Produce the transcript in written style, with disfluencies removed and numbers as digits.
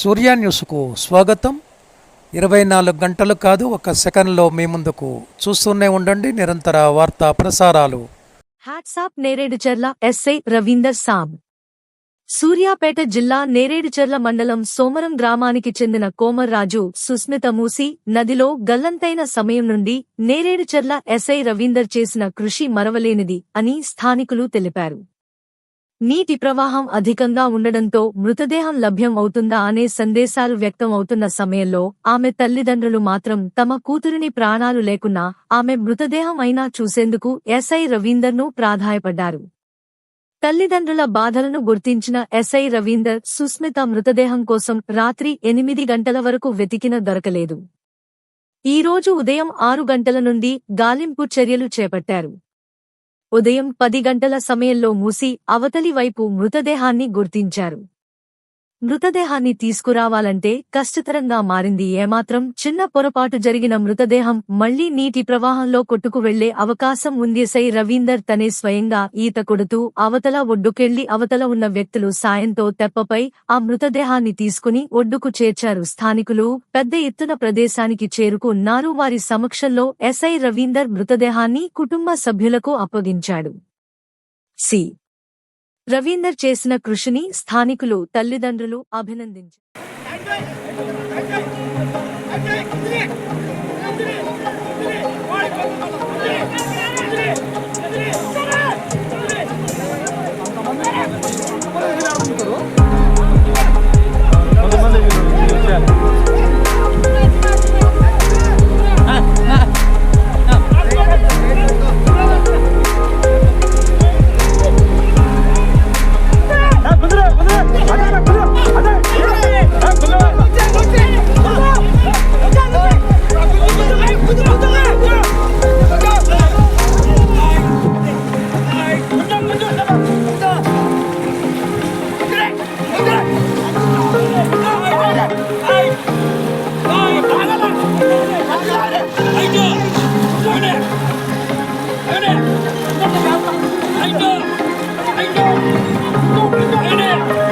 సూర్య న్యూస్కు స్వాగతం. 24 గంటలు కాదు, ఒక సెకండ్లో మీ ముందుకు. చూస్తూనే ఉండండి నిరంతర వార్తా ప్రసారాలు. హ్యాట్సాప్ నేరేడుచర్ల ఎస్ఐ రవీందర్ సాబ్. సూర్యాపేట జిల్లా నేరేడుచర్ల మండలం సోమరం గ్రామానికి చెందిన కోమర్రాజు సుస్మిత మూసి నదిలో గల్లంతైన సమయం నుండి నేరేడుచర్ల ఎస్ఐ రవీందర్ చేసిన కృషి మరవలేనిది అని స్థానికులు తెలిపారు. నీటి ప్రవాహం అధికంగా ఉండడంతో మృతదేహం లభ్యం అవుతుందా అనే సందేశాలు వ్యక్తం అవుతున్న సమయంలో ఆమె తల్లిదండ్రులు మాత్రం తమ కూతురిని ప్రాణాలు లేకున్నా ఆమె మృతదేహం అయినా చూసేందుకు ఎస్ఐ రవీందర్ను ప్రాధాయపడ్డారు. తల్లిదండ్రుల బాధలను గుర్తించిన ఎస్ఐ రవీందర్ సుస్మిత మృతదేహం కోసం రాత్రి 8 గంటల వరకు వెతికిన దొరకలేదు. ఈరోజు ఉదయం 6 గంటల నుండి గాలింపు చర్యలు చేపట్టారు. ఉదయం 10 గంటల సమయంలో మూసి అవతలి వైపు మృతదేహాన్ని గుర్తించారు. మృతదేహాన్ని తీసుకురావాలంటే కష్టతరంగా మారింది. ఏమాత్రం చిన్న పొరపాటు జరిగిన మృతదేహం మళ్లీ నీటి ప్రవాహంలో కొట్టుకు వెళ్లే అవకాశం ఉంది. ఎస్ఐ రవీందర్ తనే స్వయంగా ఈత కొడుతూ అవతల ఒడ్డుకెళ్లి అవతల ఉన్న వ్యక్తులు సాయంతో తెప్పపై ఆ మృతదేహాన్ని తీసుకుని ఒడ్డుకు చేర్చారు. స్థానికులు పెద్ద ఎత్తున ప్రదేశానికి చేరుకున్నారు. వారి సమక్షంలో ఎస్ఐ రవీందర్ మృతదేహాన్ని కుటుంబ సభ్యులకు అప్పగించాడు. రవీందర్ చేసిన కృషిని స్థానికులు తల్లిదండ్రులు అభినందించారు. I know.